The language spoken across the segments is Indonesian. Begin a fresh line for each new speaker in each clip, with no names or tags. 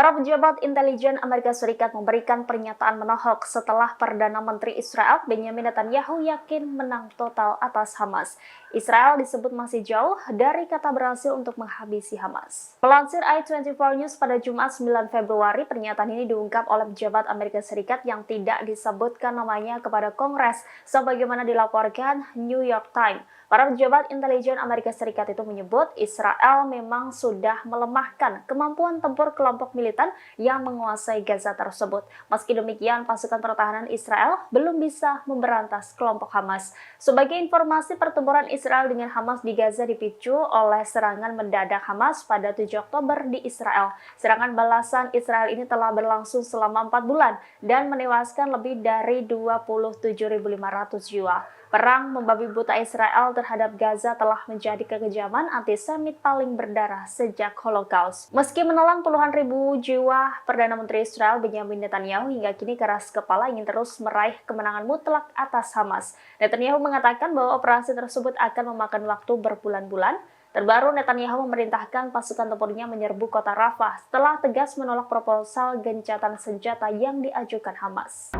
Para pejabat intelijen Amerika Serikat memberikan pernyataan menohok setelah Perdana Menteri Israel Benjamin Netanyahu yakin menang total atas Hamas. Israel disebut masih jauh dari kata berhasil untuk menghabisi Hamas. Melansir i24 News pada Jumat 9 Februari, pernyataan ini diungkap oleh pejabat Amerika Serikat yang tidak disebutkan namanya kepada Kongres, sebagaimana dilaporkan New York Times. Para pejabat intelijen Amerika Serikat itu menyebut Israel memang sudah melemahkan kemampuan tempur kelompok militan yang menguasai Gaza tersebut. Meski demikian, pasukan pertahanan Israel belum bisa memberantas kelompok Hamas. Sebagai informasi, pertempuran Israel dengan Hamas di Gaza dipicu oleh serangan mendadak Hamas pada 7 Oktober di Israel. Serangan balasan Israel ini telah berlangsung selama 4 bulan dan menewaskan lebih dari 27.500 jiwa. Perang membabi buta Israel terhadap Gaza telah menjadi kekejaman antisemit paling berdarah sejak Holocaust. Meski menelan puluhan ribu jiwa, Perdana Menteri Israel Benjamin Netanyahu hingga kini keras kepala ingin terus meraih kemenangan mutlak atas Hamas. Netanyahu mengatakan bahwa operasi tersebut akan memakan waktu berbulan-bulan. Terbaru, Netanyahu memerintahkan pasukan tempurnya menyerbu kota Rafah setelah tegas menolak proposal gencatan senjata yang diajukan Hamas.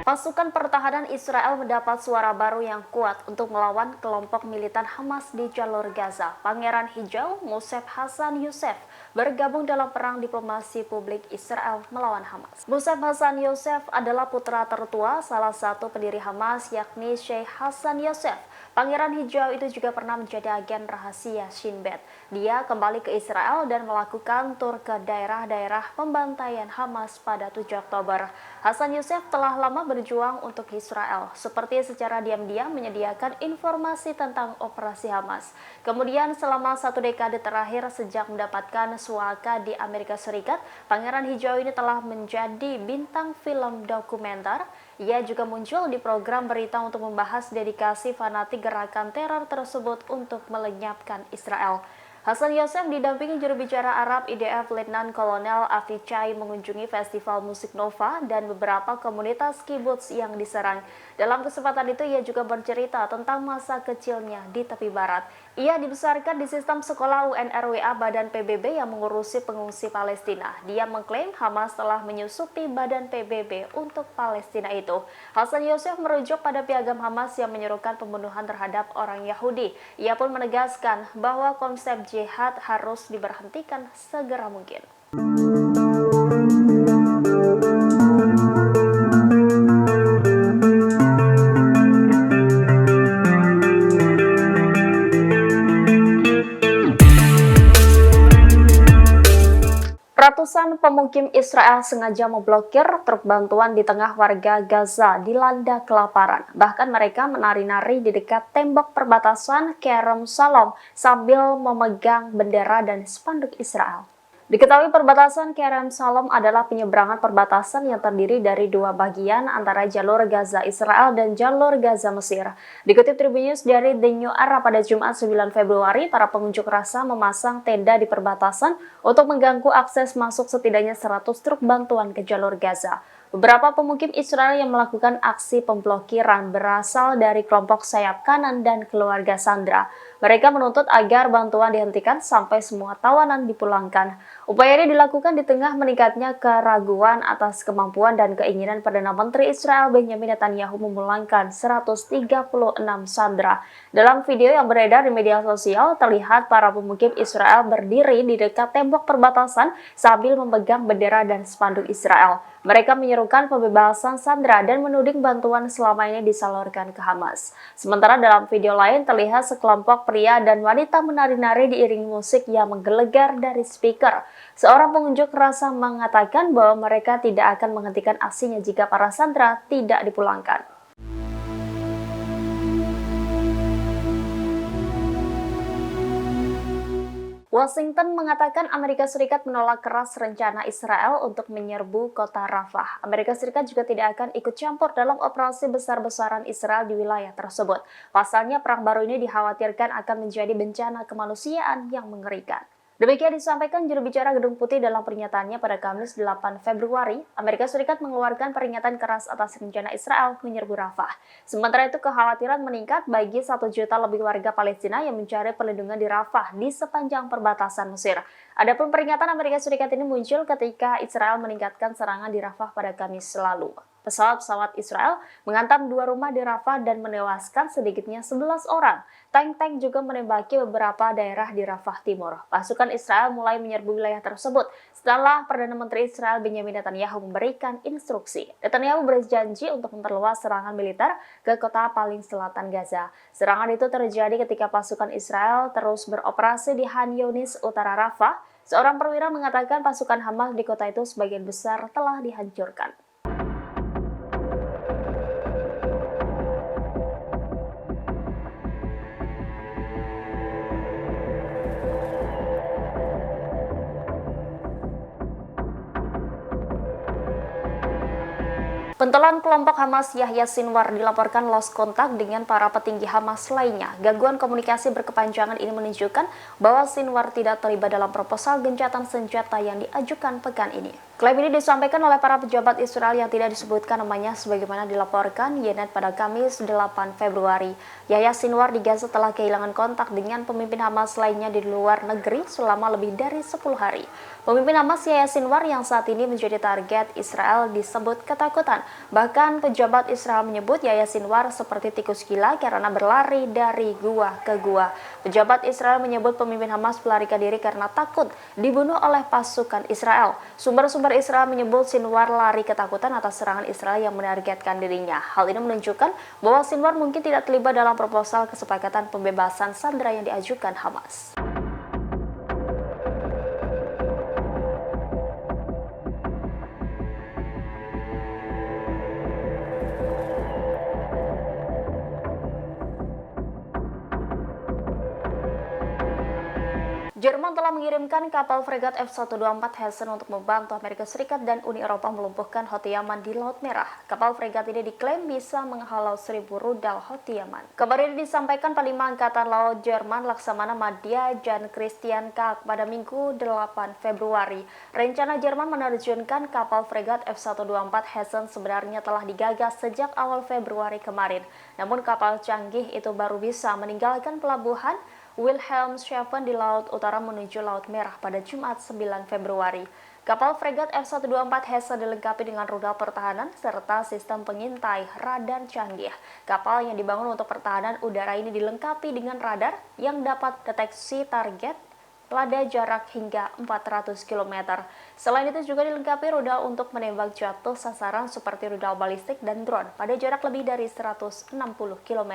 Pasukan pertahanan Israel mendapat suara baru yang kuat untuk melawan kelompok militan Hamas di jalur Gaza. Pangeran Hijau Moshe Hassan Yosef bergabung dalam perang diplomasi publik Israel melawan Hamas. Moshe Hassan Yosef adalah putra tertua salah satu pendiri Hamas, yakni Sheikh Hassan Yosef. Pangeran Hijau itu juga pernah menjadi agen rahasia Shin Bet. Dia kembali ke Israel dan melakukan tur ke daerah-daerah pembantaian Hamas pada 7 Oktober. Hassan Yosef telah lama berjuang untuk Israel, seperti secara diam-diam menyediakan informasi tentang operasi Hamas. Kemudian selama 1 dekade terakhir sejak mendapatkan suaka di Amerika Serikat, Pangeran Hijau ini telah menjadi bintang film dokumenter. Ia juga muncul di program berita untuk membahas dedikasi fanatik gerakan teror tersebut untuk melenyapkan Israel. Hassan Yosef didampingi juru bicara Arab IDF Letnan Kolonel Avichai mengunjungi festival musik Nova dan beberapa komunitas kibbutz yang diserang. Dalam kesempatan itu ia juga bercerita tentang masa kecilnya di tepi barat. Ia dibesarkan di sistem sekolah UNRWA Badan PBB yang mengurusi pengungsi Palestina. Dia mengklaim Hamas telah menyusupi Badan PBB untuk Palestina itu. Hassan Yosef merujuk pada piagam Hamas yang menyerukan pembunuhan terhadap orang Yahudi. Ia pun menegaskan bahwa konsep jihad harus diberhentikan segera mungkin. Ratusan pemukim Israel sengaja memblokir truk bantuan di tengah warga Gaza dilanda kelaparan. Bahkan mereka menari-nari di dekat tembok perbatasan Kerem Shalom sambil memegang bendera dan spanduk Israel. Diketahui perbatasan Kerem Shalom adalah penyeberangan perbatasan yang terdiri dari dua bagian antara jalur Gaza Israel dan jalur Gaza Mesir. Dikutip Tribun News dari The New Era pada Jumat 9 Februari, para pengunjuk rasa memasang tenda di perbatasan untuk mengganggu akses masuk setidaknya 100 truk bantuan ke jalur Gaza. Beberapa pemukim Israel yang melakukan aksi pemblokiran berasal dari kelompok sayap kanan dan keluarga Sandra. Mereka menuntut agar bantuan dihentikan sampai semua tawanan dipulangkan. Upaya ini dilakukan di tengah meningkatnya keraguan atas kemampuan dan keinginan Perdana Menteri Israel Benjamin Netanyahu memulangkan 136 sandera. Dalam video yang beredar di media sosial, terlihat para pemukim Israel berdiri di dekat tembok perbatasan sambil memegang bendera dan spanduk Israel. Mereka menyerukan pembebasan sandera dan menuding bantuan selama ini disalurkan ke Hamas. Sementara dalam video lain terlihat sekelompok pria dan wanita menari-nari diiringi musik yang menggelegar dari speaker. Seorang pengunjuk rasa mengatakan bahwa mereka tidak akan menghentikan aksinya jika para sandera tidak dipulangkan. Washington mengatakan Amerika Serikat menolak keras rencana Israel untuk menyerbu kota Rafah. Amerika Serikat juga tidak akan ikut campur dalam operasi besar-besaran Israel di wilayah tersebut. Pasalnya, perang baru ini dikhawatirkan akan menjadi bencana kemanusiaan yang mengerikan. Demikian disampaikan juru bicara Gedung Putih dalam pernyataannya pada Kamis 8 Februari, Amerika Serikat mengeluarkan peringatan keras atas rencana Israel menyerbu Rafah. Sementara itu kekhawatiran meningkat bagi 1 juta lebih warga Palestina yang mencari perlindungan di Rafah di sepanjang perbatasan Mesir. Adapun peringatan Amerika Serikat ini muncul ketika Israel meningkatkan serangan di Rafah pada Kamis lalu. Pesawat-pesawat Israel menghantam 2 rumah di Rafah dan menewaskan sedikitnya 11 orang. Tank-tank juga menembaki beberapa daerah di Rafah Timur. Pasukan Israel mulai menyerbu wilayah tersebut setelah Perdana Menteri Israel Benjamin Netanyahu memberikan instruksi. Netanyahu berjanji untuk memperluas serangan militer ke kota paling selatan Gaza. Serangan itu terjadi ketika pasukan Israel terus beroperasi di Han Yunis, utara Rafah. Seorang perwira mengatakan pasukan Hamas di kota itu sebagian besar telah dihancurkan. Pentolan kelompok Hamas Yahya Sinwar dilaporkan lost kontak dengan para petinggi Hamas lainnya. Gangguan komunikasi berkepanjangan ini menunjukkan bahwa Sinwar tidak terlibat dalam proposal gencatan senjata yang diajukan pekan ini. Klaim ini disampaikan oleh para pejabat Israel yang tidak disebutkan namanya sebagaimana dilaporkan Ynet pada Kamis 8 Februari. Yahya Sinwar di Gaza telah kehilangan kontak dengan pemimpin Hamas lainnya di luar negeri selama lebih dari 10 hari. Pemimpin Hamas Yahya Sinwar yang saat ini menjadi target Israel disebut ketakutan. Bahkan pejabat Israel menyebut Yahya Sinwar seperti tikus gila karena berlari dari gua ke gua. Pejabat Israel menyebut pemimpin Hamas melarikan diri karena takut dibunuh oleh pasukan Israel. Sumber-sumber Israel menyebut Sinwar lari ketakutan atas serangan Israel yang menargetkan dirinya. Hal ini menunjukkan bahwa Sinwar mungkin tidak terlibat dalam proposal kesepakatan pembebasan sandera yang diajukan Hamas. Jerman telah mengirimkan kapal fregat F-124 Hessen untuk membantu Amerika Serikat dan Uni Eropa melumpuhkan Houthi Yaman di Laut Merah. Kapal fregat ini diklaim bisa menghalau 1.000 rudal Houthi Yaman. Kabar ini disampaikan Panglima Angkatan Laut Jerman Laksamana Madya Jan Christian Kaak pada Minggu 8 Februari. Rencana Jerman menerjunkan kapal fregat F-124 Hessen sebenarnya telah digagas sejak awal Februari kemarin. Namun kapal canggih itu baru bisa meninggalkan pelabuhan Wilhelmshaven di Laut Utara menuju Laut Merah pada Jumat 9 Februari. Kapal fregat F-124 Hessen dilengkapi dengan rudal pertahanan serta sistem pengintai radar canggih. Kapal yang dibangun untuk pertahanan udara ini dilengkapi dengan radar yang dapat deteksi target pada jarak hingga 400 km. Selain itu juga dilengkapi rudal untuk menembak jatuh sasaran seperti rudal balistik dan drone pada jarak lebih dari 160 km.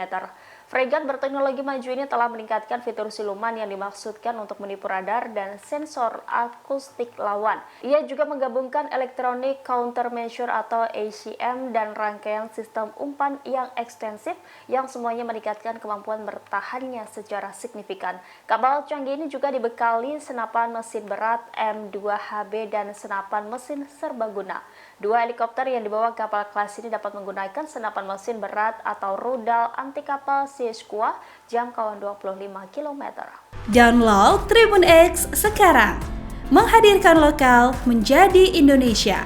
Fregat berteknologi maju ini telah meningkatkan fitur siluman yang dimaksudkan untuk menipu radar dan sensor akustik lawan. Ia juga menggabungkan Electronic Countermeasure atau ACM dan rangkaian sistem umpan yang ekstensif yang semuanya meningkatkan kemampuan bertahannya secara signifikan. Kapal canggih ini juga dibekali senapan mesin berat M2HB dan senapan mesin serbaguna. 2 helikopter yang dibawa kapal kelas ini dapat menggunakan senapan mesin berat atau rudal anti kapal Sequoia jangkauan 25 km.
Download Tribun X sekarang, menghadirkan lokal menjadi Indonesia.